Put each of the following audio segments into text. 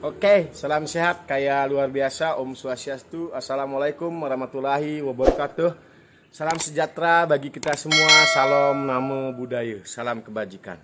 Oke, salam sehat kayak luar biasa. Om Swastiastu. Assalamualaikum warahmatullahi wabarakatuh. Salam sejahtera bagi kita semua. Salam namo buddhaya. Salam kebajikan.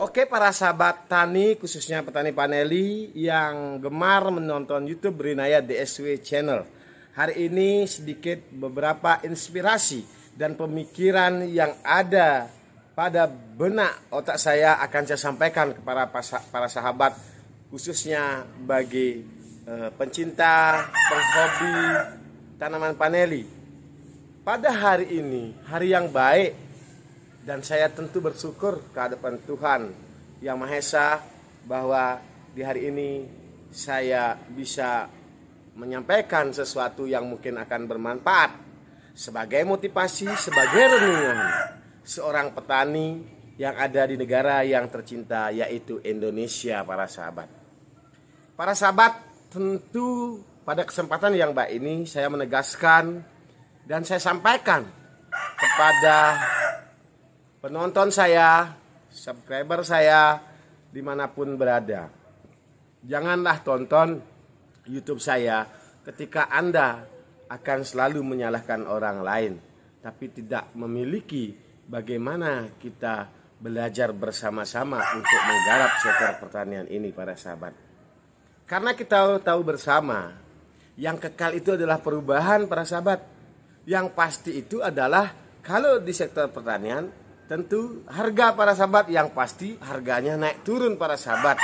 Oke, para sahabat tani, khususnya petani paneli yang gemar menonton YouTube Rinaya DSW Channel. Hari ini sedikit beberapa inspirasi dan pemikiran yang ada pada benak otak saya akan saya sampaikan kepada para sahabat, khususnya bagi pencinta, penghobi tanaman paneli. Pada hari ini, hari yang baik, dan saya tentu bersyukur ke hadapan Tuhan Yang Maha Esa bahwa di hari ini saya bisa menyampaikan sesuatu yang mungkin akan bermanfaat sebagai motivasi, sebagai renungan seorang petani yang ada di negara yang tercinta, yaitu Indonesia, para sahabat. Para sahabat, tentu pada kesempatan yang baik ini saya menegaskan dan saya sampaikan kepada penonton saya, subscriber saya, dimanapun berada. Janganlah tonton YouTube saya ketika Anda akan selalu menyalahkan orang lain, tapi tidak memiliki bagaimana kita belajar bersama-sama untuk menggarap sektor pertanian ini, para sahabat. Karena kita tahu bersama, yang kekal itu adalah perubahan, para sahabat. Yang pasti itu adalah kalau di sektor pertanian, tentu harga, para sahabat, yang pasti harganya naik turun, para sahabat.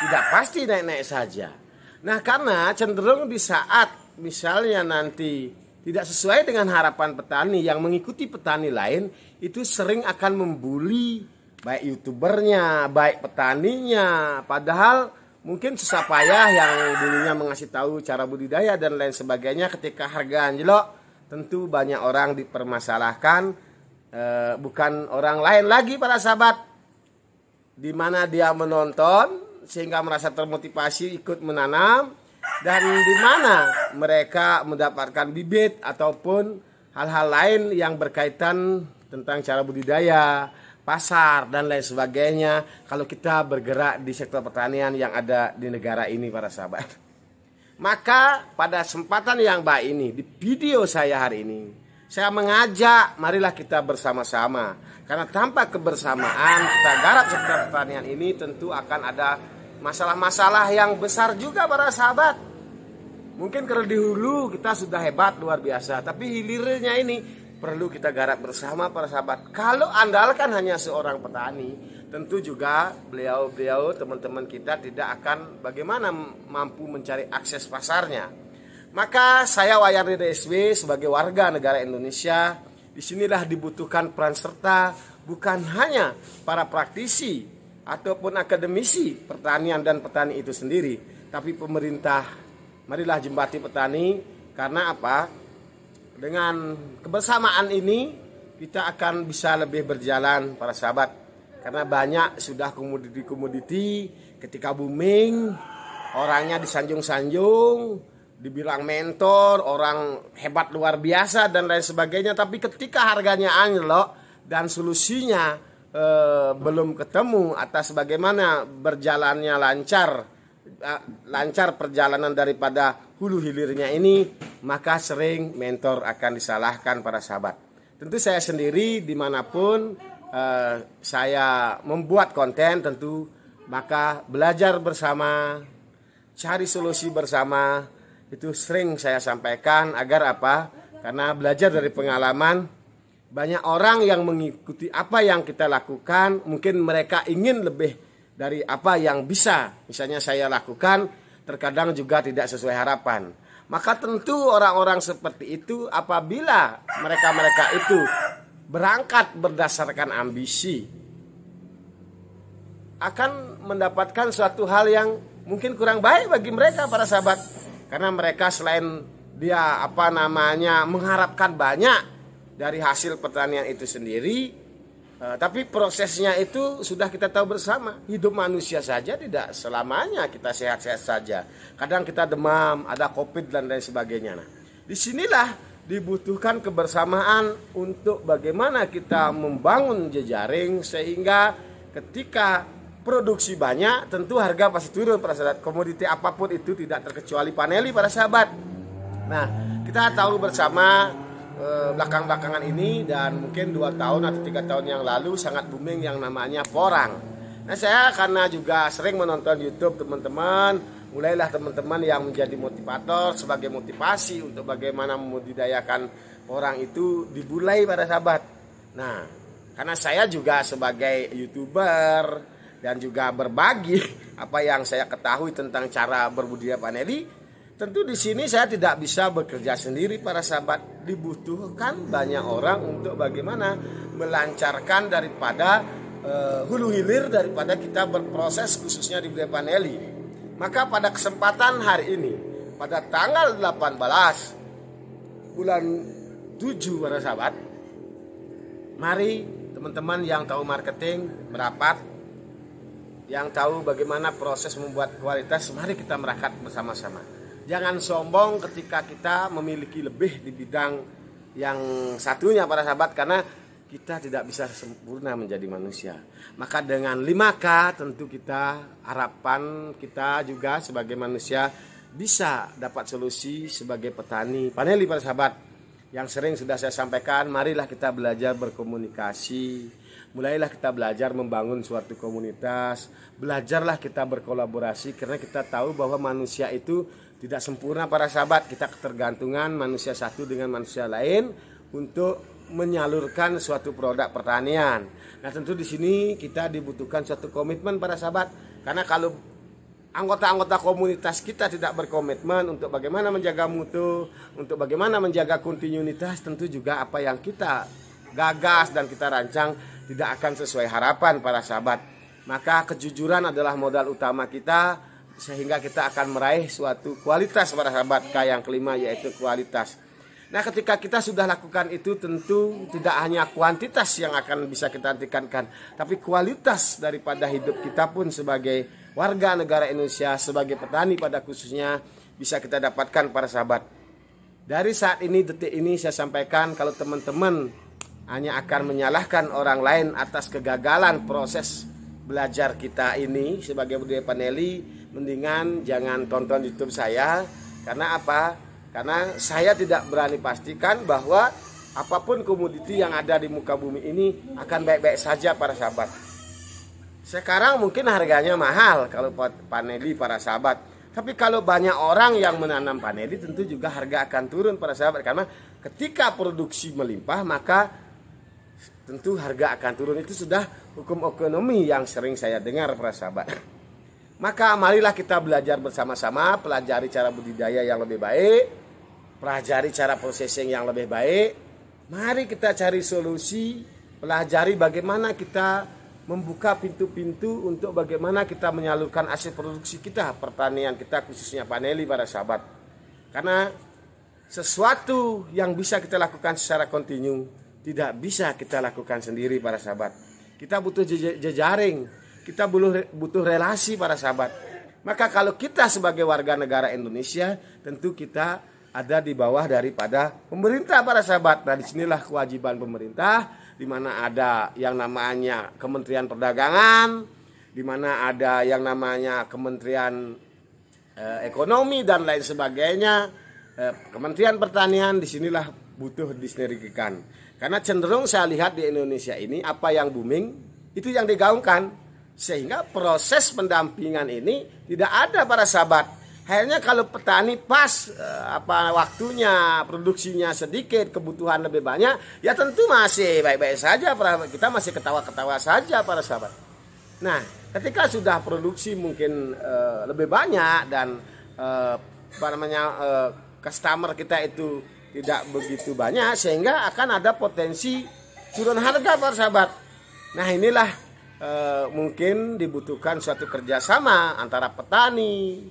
Tidak pasti naik-naik saja. Nah, karena cenderung di saat misalnya nanti tidak sesuai dengan harapan petani yang mengikuti petani lain, itu sering akan membuli baik youtubernya, baik petaninya. Padahal mungkin susah payah yang dulunya mengasih tahu cara budidaya dan lain sebagainya, ketika harga anjlok, tentu banyak orang dipermasalahkan. Bukan orang lain lagi, para sahabat, di mana dia menonton sehingga merasa termotivasi ikut menanam, dan di mana mereka mendapatkan bibit ataupun hal-hal lain yang berkaitan tentang cara budidaya, pasar dan lain sebagainya kalau kita bergerak di sektor pertanian yang ada di negara ini, para sahabat. Maka pada kesempatan yang baik ini, di video saya hari ini, saya mengajak marilah kita bersama-sama, karena tanpa kebersamaan kita garap sektor pertanian ini tentu akan ada masalah-masalah yang besar juga, para sahabat. Mungkin kalau di hulu kita sudah hebat luar biasa, tapi hilirnya ini perlu kita garap bersama, para sahabat. Kalau andalkan hanya seorang petani, tentu juga beliau teman-teman kita tidak akan bagaimana mampu mencari akses pasarnya. Maka saya Wayan DSW sebagai warga negara Indonesia, disinilah dibutuhkan peran serta bukan hanya para praktisi ataupun akademisi pertanian dan petani itu sendiri, tapi pemerintah. Marilah jembati petani, karena apa? Dengan kebersamaan ini kita akan bisa lebih berjalan, para sahabat. Karena banyak sudah komoditi ketika booming, orangnya disanjung-sanjung, dibilang mentor, orang hebat luar biasa dan lain sebagainya, tapi ketika harganya anjlok dan solusinya belum ketemu atas bagaimana berjalannya lancar perjalanan daripada hulu hilirnya ini, maka sering mentor akan disalahkan, para sahabat. Tentu saya sendiri dimanapun saya membuat konten, tentu maka belajar bersama, cari solusi bersama, itu sering saya sampaikan. Agar apa? Karena belajar dari pengalaman, banyak orang yang mengikuti apa yang kita lakukan, mungkin mereka ingin lebih dari apa yang bisa misalnya saya lakukan, terkadang juga tidak sesuai harapan. Maka tentu orang-orang seperti itu, apabila mereka itu berangkat berdasarkan ambisi, akan mendapatkan suatu hal yang mungkin kurang baik bagi mereka, para sahabat. Karena mereka selain dia mengharapkan banyak dari hasil pertanian itu sendiri, tapi prosesnya itu sudah kita tahu bersama. Hidup manusia saja tidak selamanya kita sehat-sehat saja. Kadang kita demam, ada COVID dan lain sebagainya. Nah, disinilah dibutuhkan kebersamaan untuk bagaimana kita membangun jejaring, sehingga ketika produksi banyak, tentu harga pasti turun para sahabat. Komoditi apapun itu tidak terkecuali paneli para sahabat. Nah, kita tahu bersama belakang-belakangan ini dan mungkin 2 tahun atau 3 tahun yang lalu sangat booming yang namanya porang. Nah, saya karena juga sering menonton YouTube teman-teman, mulailah teman-teman yang menjadi motivator sebagai motivasi untuk bagaimana membudidayakan porang itu dimulai para sahabat. Nah, karena saya juga sebagai YouTuber dan juga berbagi apa yang saya ketahui tentang cara berbudidaya paneli, tentu di sini saya tidak bisa bekerja sendiri para sahabat. Dibutuhkan banyak orang untuk bagaimana melancarkan daripada hulu hilir daripada kita berproses khususnya di budidaya paneli. Maka pada kesempatan hari ini, pada tanggal 18 bulan 7 para sahabat, mari teman-teman yang tahu marketing merapat, yang tahu bagaimana proses membuat kualitas, mari kita merapat bersama-sama. Jangan sombong ketika kita memiliki lebih di bidang yang satunya para sahabat, karena kita tidak bisa sempurna menjadi manusia. Maka dengan 5K tentu kita, harapan kita juga sebagai manusia bisa dapat solusi sebagai petani paneli para sahabat. Yang sering sudah saya sampaikan, marilah kita belajar berkomunikasi, mulailah kita belajar membangun suatu komunitas, belajarlah kita berkolaborasi, karena kita tahu bahwa manusia itu tidak sempurna para sahabat. Kita ketergantungan manusia satu dengan manusia lain untuk menyalurkan suatu produk pertanian. Nah, tentu di sini kita dibutuhkan suatu komitmen para sahabat, karena kalau anggota-anggota komunitas kita tidak berkomitmen untuk bagaimana menjaga mutu, untuk bagaimana menjaga kontinuitas, tentu juga apa yang kita gagas dan kita rancang tidak akan sesuai harapan para sahabat. Maka kejujuran adalah modal utama kita, sehingga kita akan meraih suatu kualitas para sahabat. Yang kelima yaitu kualitas. Nah, ketika kita sudah lakukan itu, tentu tidak hanya kuantitas yang akan bisa kita tingkatkan, tapi kualitas daripada hidup kita pun sebagai warga negara Indonesia, sebagai petani pada khususnya, bisa kita dapatkan para sahabat. Dari saat ini, detik ini saya sampaikan, kalau teman-teman hanya akan menyalahkan orang lain atas kegagalan proses belajar kita ini sebagai budidaya paneli, mendingan jangan tonton YouTube saya. Karena apa? Karena saya tidak berani pastikan bahwa apapun komoditi yang ada di muka bumi ini akan baik-baik saja para sahabat. Sekarang mungkin harganya mahal kalau paneli para sahabat, tapi kalau banyak orang yang menanam paneli, tentu juga harga akan turun para sahabat. Karena ketika produksi melimpah, maka tentu harga akan turun. Itu sudah hukum ekonomi yang sering saya dengar para sahabat. Maka marilah kita belajar bersama-sama, pelajari cara budidaya yang lebih baik, pelajari cara processing yang lebih baik. Mari kita cari solusi, pelajari bagaimana kita membuka pintu-pintu untuk bagaimana kita menyalurkan hasil produksi kita, pertanian kita khususnya paneli para sahabat. Karena sesuatu yang bisa kita lakukan secara kontinu tidak bisa kita lakukan sendiri para sahabat. Kita butuh jejaring, kita butuh relasi para sahabat. Maka kalau kita sebagai warga negara Indonesia, tentu kita ada di bawah daripada pemerintah para sahabat. Nah, disinilah kewajiban pemerintah, di mana ada yang namanya Kementerian Perdagangan, di mana ada yang namanya Kementerian Ekonomi dan lain sebagainya, Kementerian Pertanian. Disinilah butuh disinergikan. Karena cenderung saya lihat di Indonesia ini apa yang booming itu yang digaungkan, sehingga proses pendampingan ini tidak ada para sahabat. Akhirnya kalau petani pas waktunya produksinya sedikit, kebutuhan lebih banyak, ya tentu masih baik-baik saja, kita masih ketawa-ketawa saja para sahabat. Nah, ketika sudah produksi mungkin lebih banyak dan customer kita itu tidak begitu banyak, sehingga akan ada potensi turun harga para sahabat. Nah, inilah mungkin dibutuhkan suatu kerjasama antara petani,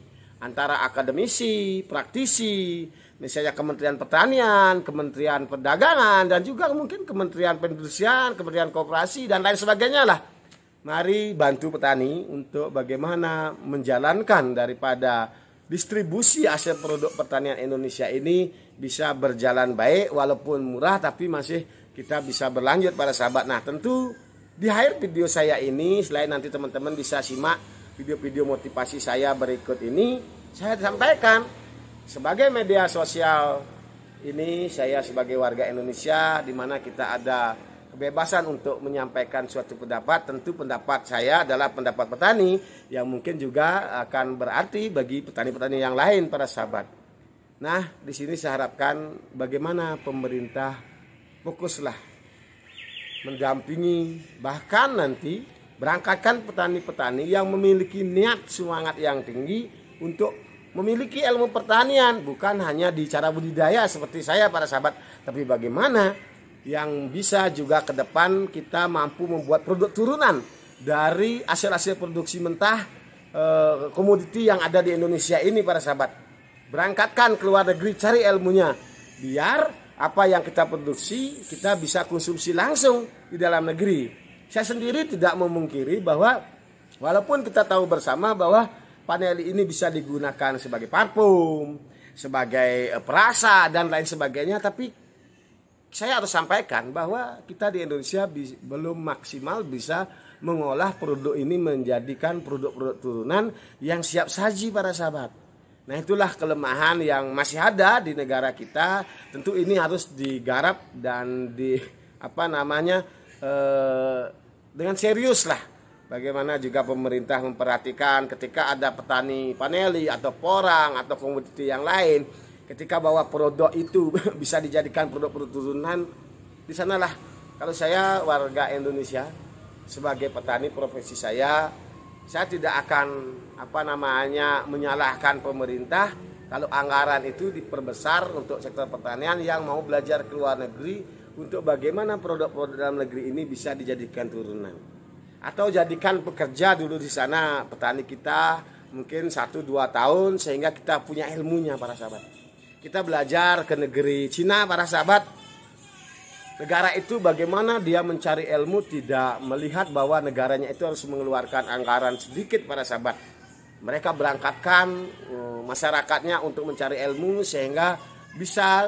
antara akademisi, praktisi, misalnya Kementerian Pertanian, Kementerian Perdagangan, dan juga mungkin Kementerian Perindustrian, Kementerian Koperasi, dan lain sebagainya lah. Mari bantu petani untuk bagaimana menjalankan daripada distribusi hasil produk pertanian Indonesia ini bisa berjalan baik, walaupun murah, tapi masih kita bisa berlanjut para sahabat. Nah, tentu Di akhir video saya ini, selain nanti teman-teman bisa simak video-video motivasi saya berikut ini, saya sampaikan sebagai media sosial ini, saya sebagai warga Indonesia di mana kita ada kebebasan untuk menyampaikan suatu pendapat. Tentu pendapat saya adalah pendapat petani yang mungkin juga akan berarti bagi petani-petani yang lain, para sahabat. Nah, di sini saya harapkan bagaimana pemerintah fokuslah mendampingi, bahkan nanti berangkatkan petani-petani yang memiliki niat semangat yang tinggi untuk memiliki ilmu pertanian, bukan hanya di cara budidaya seperti saya, para sahabat, tapi bagaimana yang bisa juga ke depan kita mampu membuat produk turunan dari hasil-hasil produksi mentah komoditi yang ada di Indonesia ini, para sahabat. Berangkatkan ke luar negeri, cari ilmunya, biar apa yang kita produksi kita bisa konsumsi langsung di dalam negeri. Saya sendiri tidak memungkiri bahwa walaupun kita tahu bersama bahwa paneli ini bisa digunakan sebagai parfum, sebagai perasa dan lain sebagainya, tapi saya harus sampaikan bahwa kita di Indonesia belum maksimal bisa mengolah produk ini menjadikan produk-produk turunan yang siap saji, para sahabat. Nah, itulah kelemahan yang masih ada di negara kita. Tentu ini harus digarap dan dengan serius lah. Bagaimana juga pemerintah memperhatikan ketika ada petani paneli atau porang atau komoditi yang lain, ketika bahwa produk itu bisa dijadikan produk-produk turunan, di sanalah kalau saya warga Indonesia sebagai petani profesi saya tidak akan menyalahkan pemerintah kalau anggaran itu diperbesar untuk sektor pertanian yang mau belajar ke luar negeri untuk bagaimana produk-produk dalam negeri ini bisa dijadikan turunan. Atau jadikan pekerja dulu di sana petani kita mungkin 1-2 tahun sehingga kita punya ilmunya, para sahabat. Kita belajar ke negeri Cina, para sahabat. Negara itu bagaimana dia mencari ilmu, tidak melihat bahwa negaranya itu harus mengeluarkan anggaran sedikit, para sahabat. Mereka berangkatkan masyarakatnya untuk mencari ilmu sehingga bisa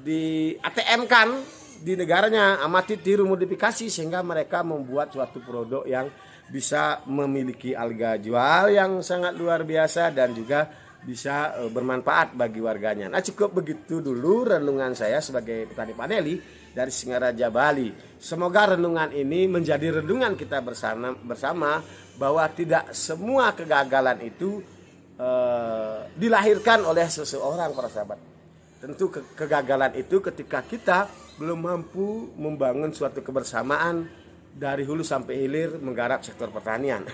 di ATM-kan di negaranya, amati tiru modifikasi sehingga mereka membuat suatu produk yang bisa memiliki harga jual yang sangat luar biasa dan juga bisa bermanfaat bagi warganya. Nah, cukup begitu dulu renungan saya sebagai petani paneli dari Singaraja, Bali. Semoga renungan ini menjadi renungan kita bersama bahwa tidak semua kegagalan itu dilahirkan oleh seseorang, para sahabat. Tentu kegagalan itu ketika kita belum mampu membangun suatu kebersamaan dari hulu sampai hilir menggarap sektor pertanian.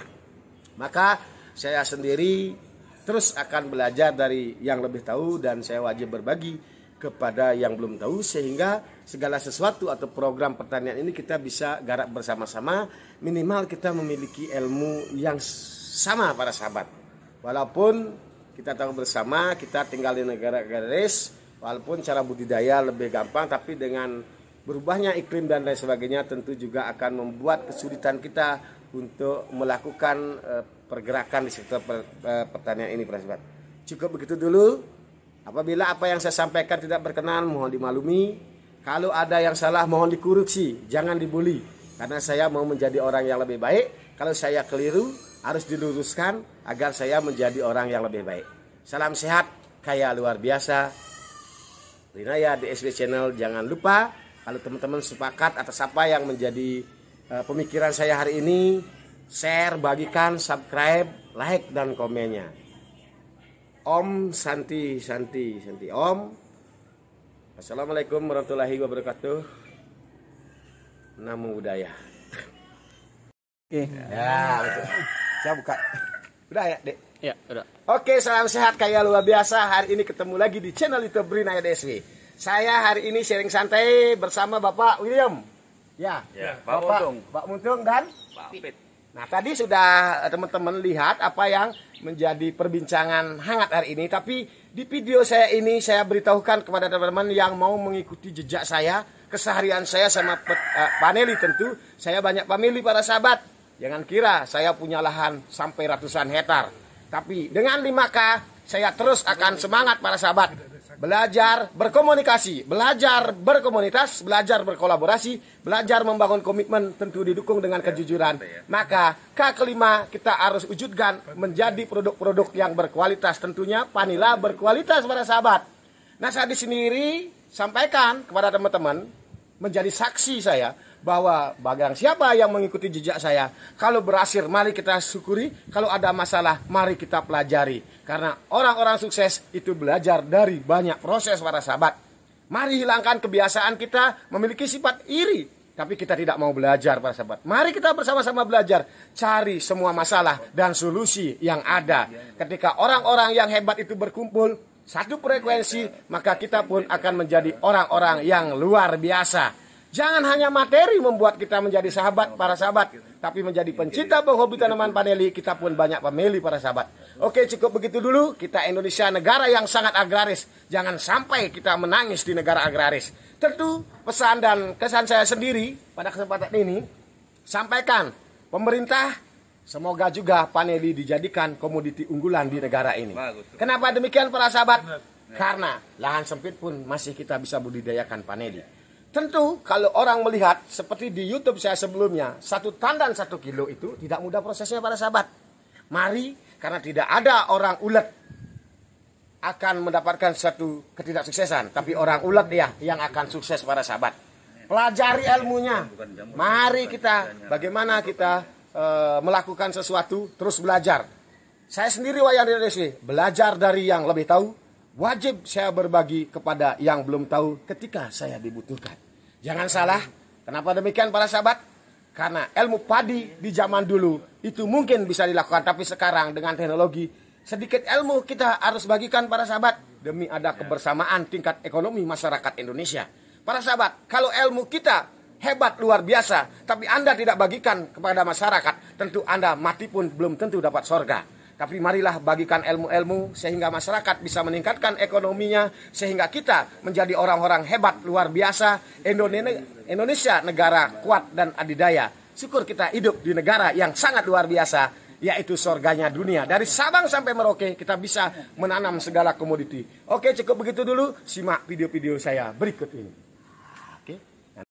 Maka saya sendiri terus akan belajar dari yang lebih tahu dan saya wajib berbagi kepada yang belum tahu sehingga segala sesuatu atau program pertanian ini kita bisa garap bersama-sama, minimal kita memiliki ilmu yang sama, para sahabat. Walaupun kita tahu bersama kita tinggal di negara garis, walaupun cara budidaya lebih gampang, tapi dengan berubahnya iklim dan lain sebagainya tentu juga akan membuat kesulitan kita untuk melakukan pergerakan di sektor pertanian ini, para sahabat. Cukup begitu dulu. Apabila apa yang saya sampaikan tidak berkenan, mohon dimaklumi. Kalau ada yang salah, mohon dikoreksi, jangan dibully. Karena saya mau menjadi orang yang lebih baik. Kalau saya keliru, harus diluruskan agar saya menjadi orang yang lebih baik. Salam sehat, kaya luar biasa. Rinaya DSW Channel, jangan lupa kalau teman-teman sepakat atas apa yang menjadi pemikiran saya hari ini, share, bagikan, subscribe, like, dan komennya. Om Santi Om. Assalamualaikum warahmatullahi wabarakatuh. Namo Buddhaya. Oke. Ya, betul. Saya buka. Udah ya, Dek? Ya, udah. Oke, salam sehat kaya luar biasa. Hari ini ketemu lagi di channel YouTube Rinaya DSW. Saya hari ini sharing santai bersama Bapak William. Ya, Pak Muntung dan Pak Pit. Nah, tadi sudah teman-teman lihat apa yang menjadi perbincangan hangat hari ini. Tapi di video saya ini saya beritahukan kepada teman-teman yang mau mengikuti jejak saya, keseharian saya sama paneli tentu. Saya banyak famili, para sahabat. Jangan kira saya punya lahan sampai ratusan hektar. Tapi dengan 5K saya terus akan semangat, para sahabat. belajar berkomunikasi, belajar berkomunitas, belajar berkolaborasi, belajar membangun komitmen, tentu didukung dengan kejujuran. Maka kelima kita harus wujudkan menjadi produk-produk yang berkualitas, tentunya Vanilla berkualitas para sahabat. Nah, saya di sendiri sampaikan kepada teman-teman menjadi saksi saya bahwa barang siapa yang mengikuti jejak saya, kalau berhasil mari kita syukuri, kalau ada masalah mari kita pelajari. Karena orang-orang sukses itu belajar dari banyak proses para sahabat. Mari hilangkan kebiasaan kita memiliki sifat iri, tapi kita tidak mau belajar para sahabat. Mari kita bersama-sama belajar, cari semua masalah dan solusi yang ada. Ketika orang-orang yang hebat itu berkumpul satu frekuensi, maka kita pun akan menjadi orang-orang yang luar biasa. Jangan hanya materi membuat kita menjadi sahabat para sahabat, tapi menjadi pencinta penghobi tanaman vanili, kita pun banyak pemilih para sahabat. Oke, cukup begitu dulu. Kita Indonesia negara yang sangat agraris. Jangan sampai kita menangis di negara agraris. Tentu pesan dan kesan saya sendiri pada kesempatan ini, sampaikan pemerintah, semoga juga vanili dijadikan komoditi unggulan di negara ini. Kenapa demikian para sahabat? Karena lahan sempit pun masih kita bisa budidayakan vanili. Tentu kalau orang melihat seperti di YouTube saya sebelumnya, 1 tandan 1 kilo itu tidak mudah prosesnya para sahabat. Mari, karena tidak ada orang ulet akan mendapatkan suatu ketidaksuksesan, tapi orang ulet ya yang akan sukses para sahabat. Pelajari ilmunya. Mari kita bagaimana kita melakukan sesuatu terus belajar. Saya sendiri Wayan Rideswi, belajar dari yang lebih tahu. Wajib saya berbagi kepada yang belum tahu ketika saya dibutuhkan. Jangan salah, kenapa demikian para sahabat? Karena ilmu padi di zaman dulu itu mungkin bisa dilakukan, tapi sekarang dengan teknologi sedikit ilmu kita harus bagikan para sahabat demi ada kebersamaan tingkat ekonomi masyarakat Indonesia. Para sahabat, kalau ilmu kita hebat luar biasa, tapi Anda tidak bagikan kepada masyarakat, tentu Anda mati pun belum tentu dapat sorga. Tapi marilah bagikan ilmu-ilmu sehingga masyarakat bisa meningkatkan ekonominya, sehingga kita menjadi orang-orang hebat luar biasa. Indonesia negara kuat dan adidaya. Syukur kita hidup di negara yang sangat luar biasa, yaitu surganya dunia. Dari Sabang sampai Merauke kita bisa menanam segala komoditi. Oke, cukup begitu dulu. Simak video-video saya berikut ini.